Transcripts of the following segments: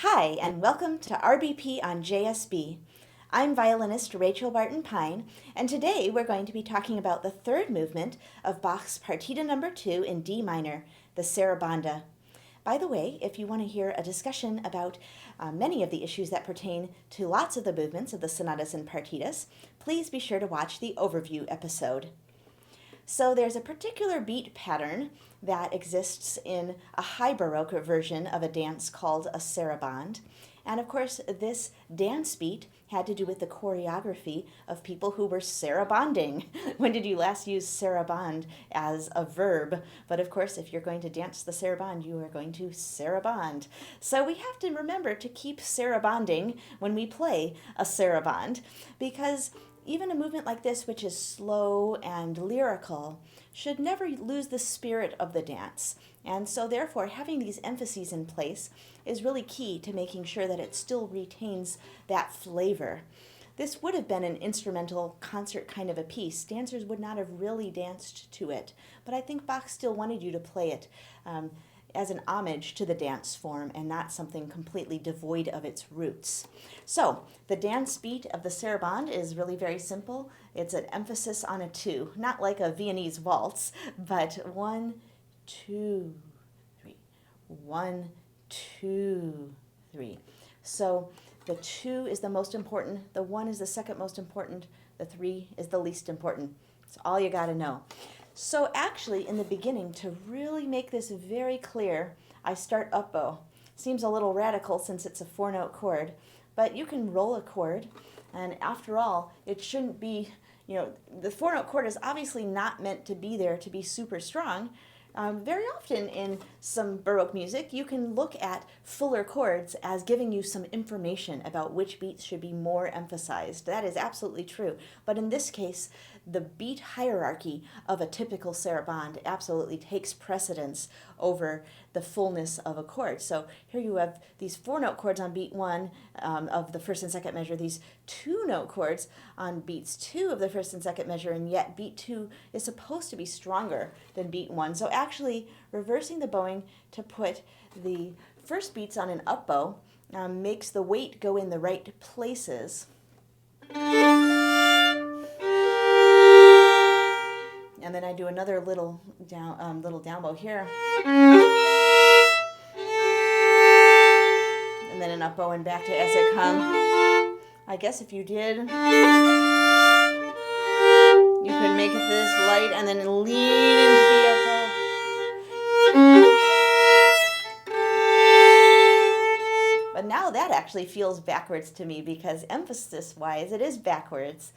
Hi, and welcome to RBP on JSB. I'm violinist Rachel Barton Pine, and today we're going to be talking about the third movement of Bach's Partita No. 2 in D minor, the Sarabanda. By the way, if you want to hear a discussion about many of the issues that pertain to lots of the movements of the sonatas and partitas, please be sure to watch the overview episode. So there's a particular beat pattern that exists in a high Baroque version of a dance called a Sarabande. And of course, this dance beat had to do with the choreography of people who were sarabanding. When did you last use sarabande as a verb? But of course, if you're going to dance the sarabande, you are going to sarabande. So we have to remember to keep sarabanding when we play a sarabande, because even a movement like this, which is slow and lyrical, should never lose the spirit of the dance. And so therefore, having these emphases in place is really key to making sure that it still retains that flavor. This would have been an instrumental concert kind of a piece. Dancers would not have really danced to it, but I think Bach still wanted you to play it as an homage to the dance form and not something completely devoid of its roots. So the dance beat of the Sarabande is really very simple. It's an emphasis on a 2, not like a Viennese waltz, but 1, 2, 3, 1, 2, 3. So the 2 is the most important, the 1 is the second most important, the 3 is the least important. It's all you got to know. So actually, in the beginning, to really make this very clear, I start up bow. Seems a little radical since it's a 4-note chord, but you can roll a chord, and after all, it shouldn't be, the 4-note chord is obviously not meant to be there to be super strong. Very often in some Baroque music, you can look at fuller chords as giving you some information about which beats should be more emphasized. That is absolutely true. But in this case, the beat hierarchy of a typical sarabande absolutely takes precedence over the fullness of a chord. So here you have these 4-note chords on beat 1 of the first and second measure, these 2-note chords on beats 2 of the first and second measure, and yet beat 2 is supposed to be stronger than beat 1. So actually reversing the bowing to put the first beats on an up bow makes the weight go in the right places. And then I do another little down bow here. And then an up bow and back to as it comes. I guess if you did, you could make it this light and then lean into the up bow. But now that actually feels backwards to me because emphasis-wise, it is backwards.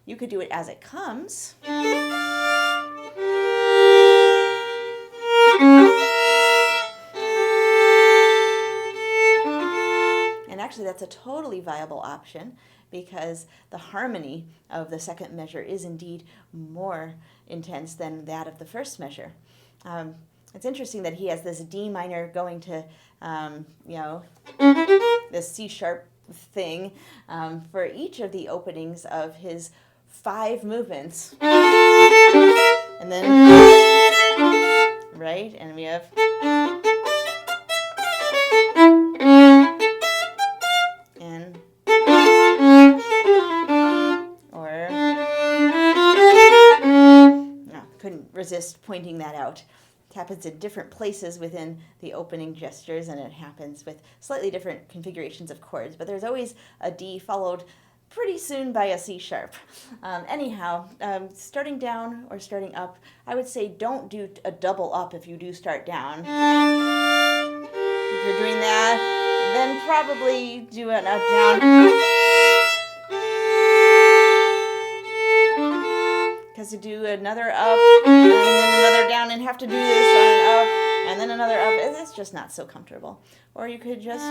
You could do it as it comes. And actually that's a totally viable option because the harmony of the second measure is indeed more intense than that of the first measure. It's interesting that he has this D minor going to, this C sharp thing for each of the openings of his 5 movements. And then, right, and we have, and, or, no, couldn't resist pointing that out. It happens in different places within the opening gestures, and it happens with slightly different configurations of chords, but there's always a D followed pretty soon by a C sharp. Starting down or starting up, I would say don't do a double up if you do start down. If you're doing that, then probably do an up down. Because to do another up and then another down and have to do this on an up and then another up, it's just not so comfortable. Or you could just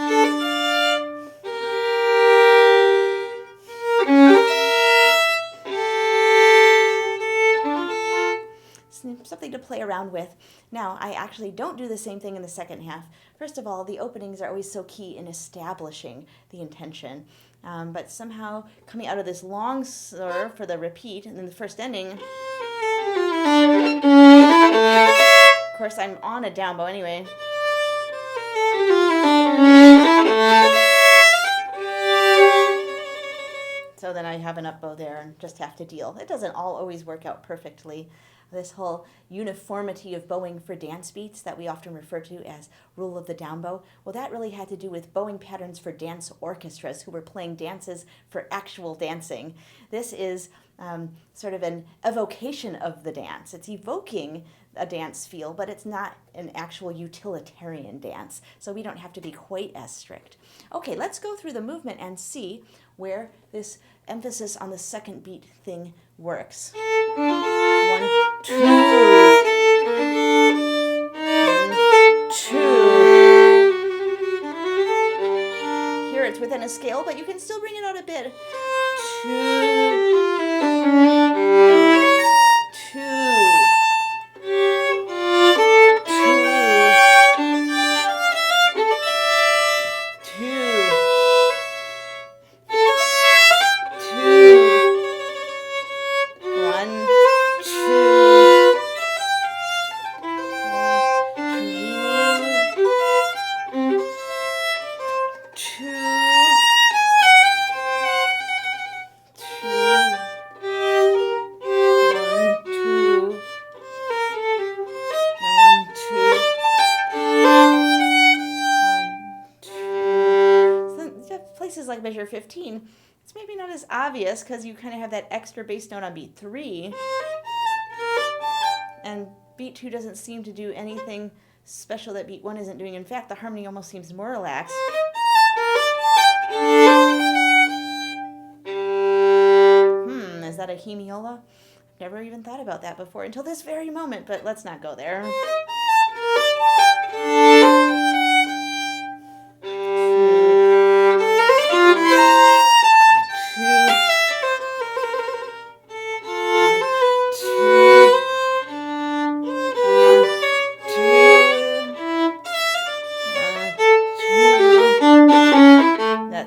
something to play around with. Now, I actually don't do the same thing in the second half. First of all, the openings are always so key in establishing the intention. But somehow coming out of this long slur for the repeat and then the first ending, of course I'm on a down bow anyway. So then I have an up bow there and just have to deal. It doesn't all always work out perfectly. This whole uniformity of bowing for dance beats that we often refer to as rule of the down bow, well, that really had to do with bowing patterns for dance orchestras who were playing dances for actual dancing. This is sort of an evocation of the dance. It's evoking a dance feel, but it's not an actual utilitarian dance, so we don't have to be quite as strict. Okay, let's go through the movement and see where this emphasis on the second beat thing works. 1, 2, 2. Here it's within a scale, but you can still bring it out a bit. 2, 2. Like measure 15, it's maybe not as obvious because you kind of have that extra bass note on beat 3, and beat 2 doesn't seem to do anything special that beat 1 isn't doing. In fact, the harmony almost seems more relaxed. Is that a hemiola? Never even thought about that before until this very moment, but let's not go there.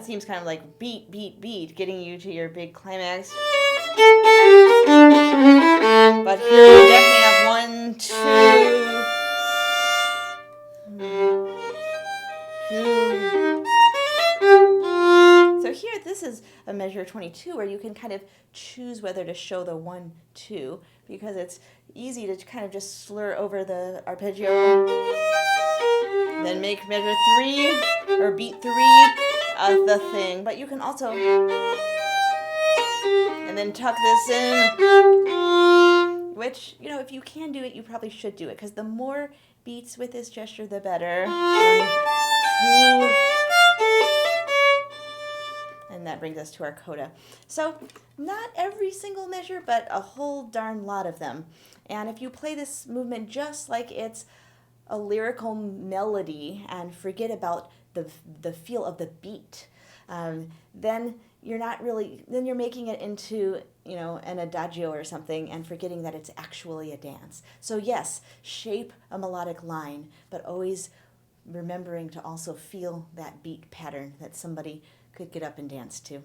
Seems kind of like beat, beat, beat, getting you to your big climax. But here we definitely have 1, 2, 2. So here, this is a measure 22 where you can kind of choose whether to show the 1, 2 because it's easy to kind of just slur over the arpeggio. Then make measure 3 or beat 3. The thing, but you can also, and then tuck this in, which, you know, if you can do it, you probably should do it, because the more beats with this gesture, the better. 1, 2, and that brings us to our coda. So, not every single measure, but a whole darn lot of them. And if you play this movement just like it's a lyrical melody and forget about the feel of the beat, then you're not really, then you're making it into, you know, an adagio or something and forgetting that it's actually a dance. So yes, shape a melodic line, but always remembering to also feel that beat pattern that somebody could get up and dance to.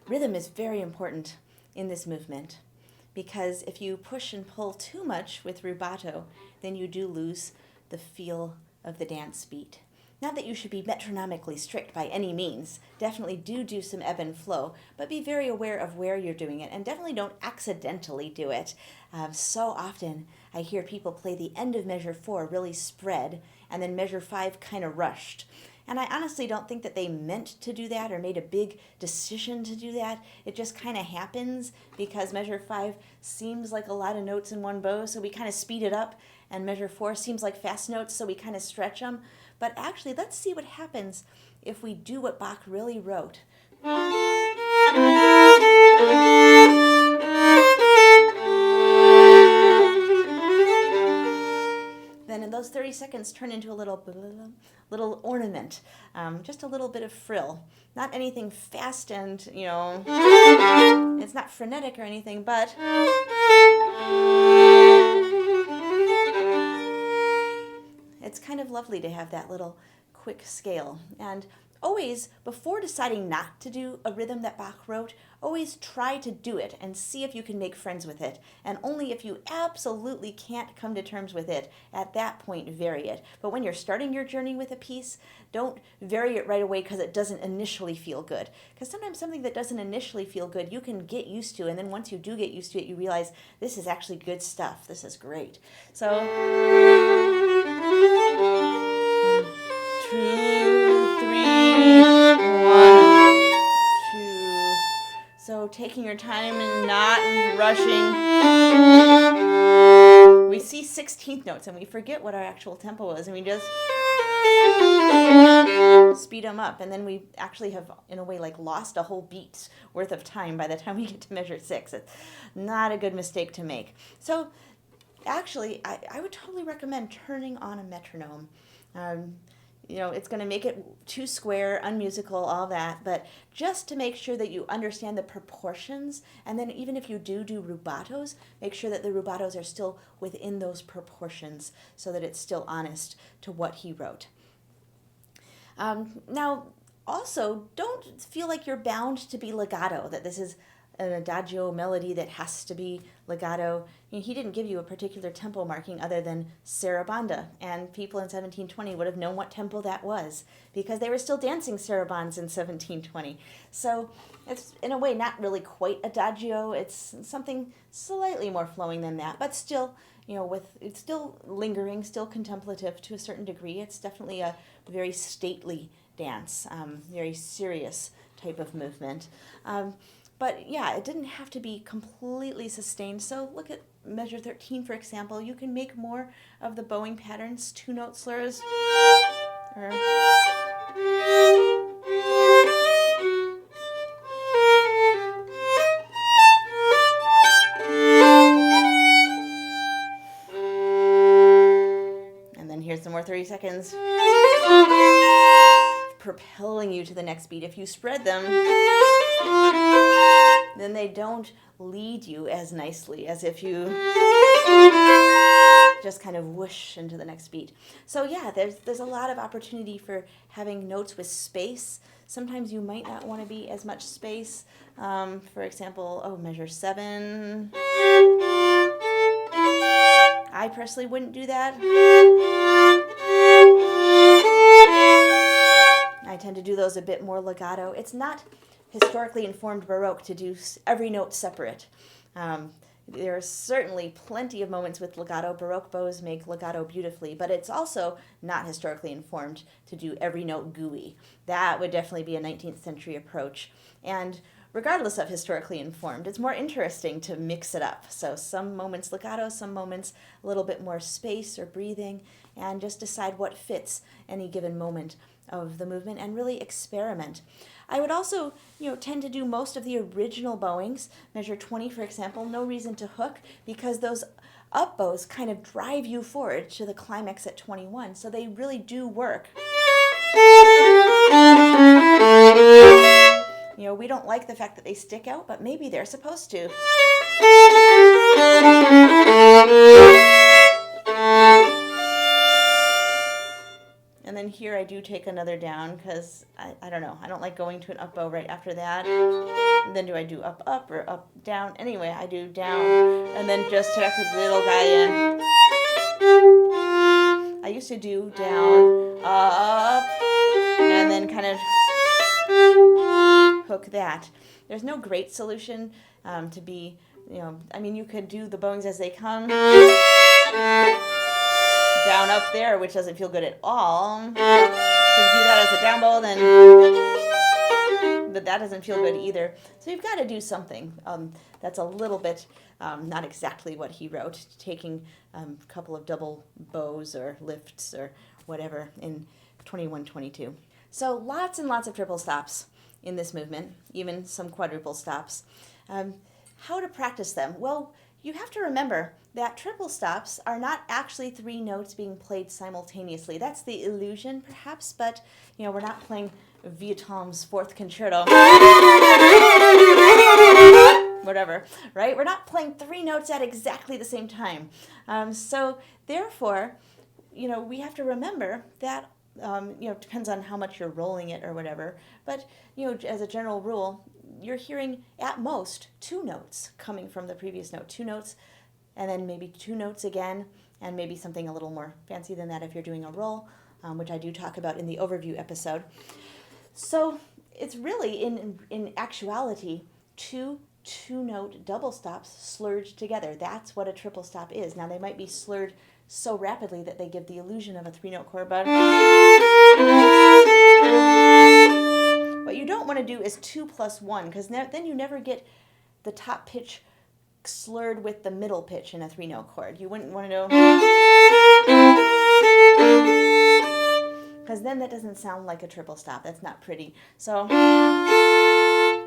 Rhythm is very important in this movement because if you push and pull too much with rubato, then you do lose the feel of the dance beat. Not that you should be metronomically strict by any means. Definitely do some ebb and flow, but be very aware of where you're doing it, and definitely don't accidentally do it. So often I hear people play the end of measure 4 really spread, and then measure 5 kind of rushed. And I honestly don't think that they meant to do that or made a big decision to do that. It just kind of happens because measure 5 seems like a lot of notes in one bow, so we kind of speed it up, and measure 4 seems like fast notes, so we kind of stretch them. But actually, let's see what happens if we do what Bach really wrote. Then in those 30 seconds turn into a little ornament, just a little bit of frill. Not anything fast and, you know, it's not frenetic or anything, but it's kind of lovely to have that little quick scale. And always, before deciding not to do a rhythm that Bach wrote, always try to do it and see if you can make friends with it. And only if you absolutely can't come to terms with it, at that point vary it. But when you're starting your journey with a piece, don't vary it right away because it doesn't initially feel good. Because sometimes something that doesn't initially feel good, you can get used to, and then once you do get used to it, you realize this is actually good stuff. This is great. So 2, 3, 1, 2. So taking your time and not rushing. We see 16th notes and we forget what our actual tempo is, and we just speed them up, and then we actually have, in a way, like lost a whole beat's worth of time by the time we get to measure 6. It's not a good mistake to make. So actually, I would totally recommend turning on a metronome. It's going to make it too square, unmusical, all that, but just to make sure that you understand the proportions, and then even if you do rubatos, make sure that the rubatos are still within those proportions so that it's still honest to what he wrote. Now, also, don't feel like you're bound to be legato, that this is an adagio melody that has to be legato. He didn't give you a particular tempo marking other than Sarabanda, and people in 1720 would have known what tempo that was because they were still dancing sarabands in 1720. So it's, in a way, not really quite adagio. It's something slightly more flowing than that, but still, it's still lingering, still contemplative to a certain degree. It's definitely a very stately dance, very serious type of movement. But yeah, it didn't have to be completely sustained. So look at measure 13, for example. You can make more of the bowing patterns, 2-note slurs. And then here's some more 30 seconds. Propelling you to the next beat. If you spread them, then they don't lead you as nicely as if you just kind of whoosh into the next beat. So yeah, there's a lot of opportunity for having notes with space. Sometimes you might not want to be as much space. For example, measure 7. I personally wouldn't do that. I tend to do those a bit more legato. It's not historically informed Baroque to do every note separate. There are certainly plenty of moments with legato. Baroque bows make legato beautifully, but it's also not historically informed to do every note gooey. That would definitely be a 19th century approach. And regardless of historically informed, it's more interesting to mix it up. So some moments legato, some moments a little bit more space or breathing, and just decide what fits any given moment of the movement and really experiment. I would also, tend to do most of the original bowings, measure 20, for example, no reason to hook, because those up bows kind of drive you forward to the climax at 21, so they really do work. We don't like the fact that they stick out, but maybe they're supposed to. And then here I do take another down because I don't know. I don't like going to an up bow right after that. And then do I do up, up, or up, down? Anyway, I do down. And then just check the little guy in. I used to do down, up, and then kind of hook that. There's no great solution to be, you could do the bowings as they come. Down up there, which doesn't feel good at all. So if you do that as a down bow, then that doesn't feel good either. So you've got to do something that's a little bit not exactly what he wrote, taking a couple of double bows or lifts or whatever in 21-22. So lots and lots of triple stops in this movement, even some quadruple stops. How to practice them? Well, you have to remember that triple stops are not actually 3 notes being played simultaneously. That's the illusion, perhaps, but we're not playing Vieuxtemps' 4th Concerto. Whatever, right? We're not playing 3 notes at exactly the same time. So therefore, we have to remember that It depends on how much you're rolling it or whatever. But, as a general rule, you're hearing at most 2 notes coming from the previous note. 2 notes, and then maybe 2 notes again, and maybe something a little more fancy than that if you're doing a roll, which I do talk about in the overview episode. So it's really, in actuality, 2 2-note double stops slurred together. That's what a triple stop is. Now, they might be slurred so rapidly that they give the illusion of a 3-note chord, but what you don't want to do is 2 plus 1, because then you never get the top pitch slurred with the middle pitch in a 3-note chord. You wouldn't want to do, because then that doesn't sound like a triple stop. That's not pretty. So,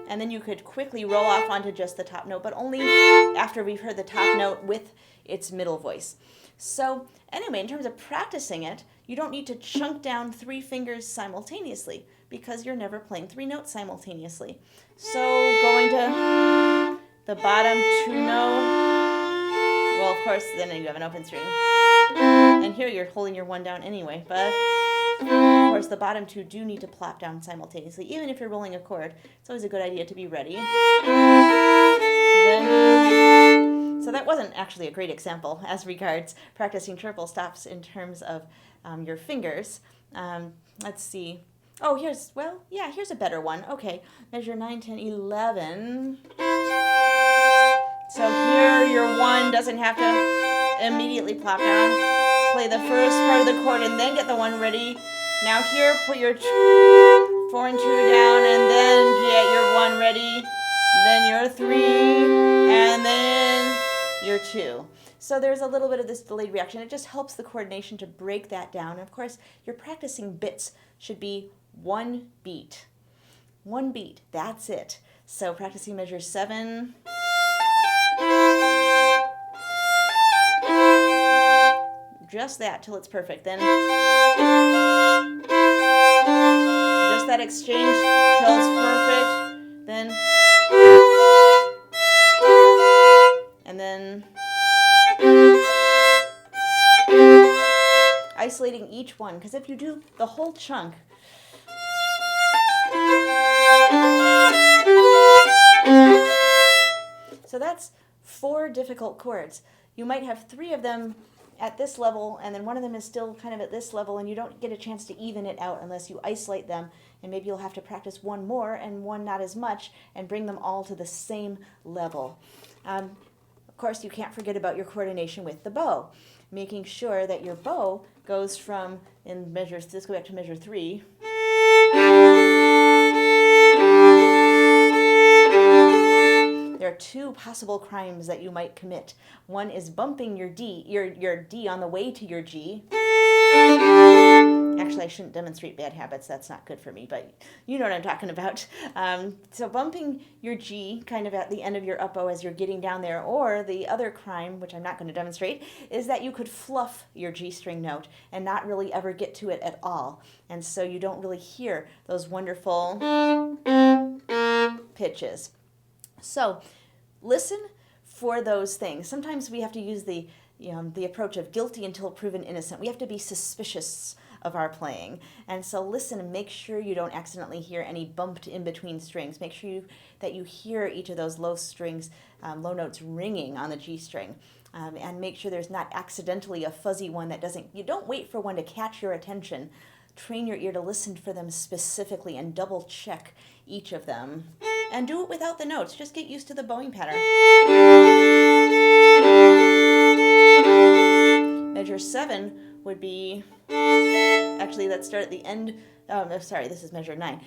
and then you could quickly roll off onto just the top note, but only after we've heard the top note with its middle voice. So anyway, in terms of practicing it, you don't need to chunk down 3 fingers simultaneously, because you're never playing 3 notes simultaneously. So going to the bottom 2 note, well, of course, then you have an open string. And here you're holding your 1 down anyway, but of course the bottom 2 do need to plop down simultaneously. Even if you're rolling a chord, it's always a good idea to be ready. So that wasn't actually a great example as regards practicing triple stops in terms of your fingers. Let's see. Oh, here's a better one. Okay, measure 9, 10, 11. So here your 1 doesn't have to immediately plop down. Play the first part of the chord and then get the 1 ready. Now here, put your 4 and 2 down and then get your 1 ready. Then your 3 and then your 2. So there's a little bit of this delayed reaction. It just helps the coordination to break that down. And of course, your practicing bits should be 1 beat. 1 beat, that's it. So practicing measure 7. Just that till it's perfect. Then just that exchange till it's perfect. Then and then isolating each one, because if you do the whole chunk, so that's 4 difficult chords. You might have 3 of them at this level, and then one of them is still kind of at this level, and you don't get a chance to even it out unless you isolate them, and maybe you'll have to practice 1 more and 1 not as much and bring them all to the same level. Of course, you can't forget about your coordination with the bow, making sure that your bow goes from, let's go back to measure 3. There are 2 possible crimes that you might commit. One is bumping your D, your D on the way to your G. Actually, I shouldn't demonstrate bad habits. That's not good for me, but you know what I'm talking about. So bumping your G kind of at the end of your up bow as you're getting down there, or the other crime, which I'm not going to demonstrate, is that you could fluff your G string note and not really ever get to it at all. And so you don't really hear those wonderful pitches. So listen for those things. Sometimes we have to use the approach of guilty until proven innocent. We have to be suspicious of our playing. And so listen and make sure you don't accidentally hear any bumped in between strings. Make sure that you hear each of those low strings, low notes ringing on the G string. And make sure there's not accidentally a fuzzy one that doesn't, you don't wait for one to catch your attention. Train your ear to listen for them specifically and double check each of them. And do it without the notes. Just get used to the bowing pattern. Measure 7 would be, actually let's start at the end, this is measure 9,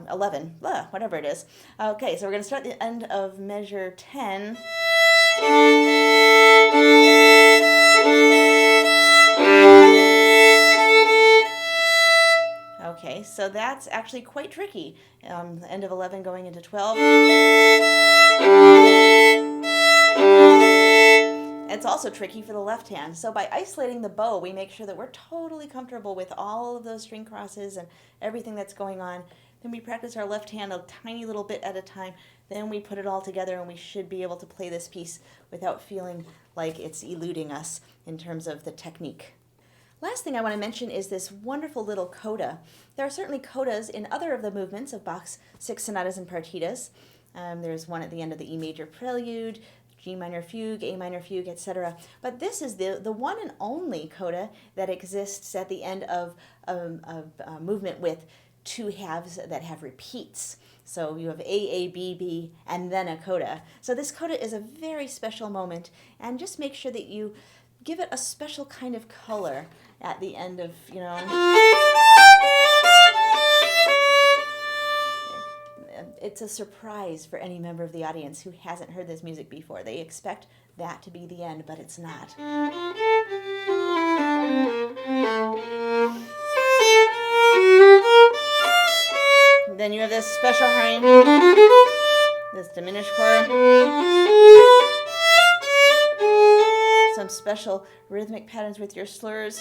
11, whatever it is. Okay, so we're going to start at the end of measure 10. Okay, so that's actually quite tricky. The end of 11 going into 12. It's also tricky for the left hand. So by isolating the bow, we make sure that we're totally comfortable with all of those string crosses and everything that's going on. Then we practice our left hand a tiny little bit at a time. Then we put it all together, and we should be able to play this piece without feeling like it's eluding us in terms of the technique. Last thing I want to mention is this wonderful little coda. There are certainly codas in other of the movements of Bach's Six Sonatas and Partitas. There's one at the end of the E major prelude, G minor fugue, A minor fugue, etc. But this is the one and only coda that exists at the end of a movement with two halves that have repeats. So you have A, B, B, and then a coda. So this coda is a very special moment, and just make sure that you give it a special kind of color at the end of, It's a surprise for any member of the audience who hasn't heard this music before. They expect that to be the end, but it's not. Then you have this special harmony, this diminished chord, some special rhythmic patterns with your slurs,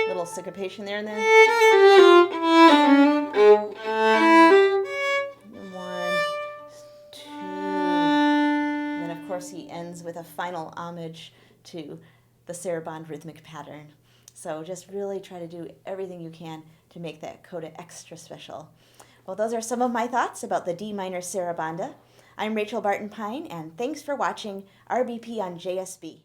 little syncopation there and then. One, two, and then of course he ends with a final homage to the Sarabande rhythmic pattern. So just really try to do everything you can to make that coda extra special. Well, those are some of my thoughts about the D minor Sarabanda. I'm Rachel Barton Pine, and thanks for watching RBP on JSB.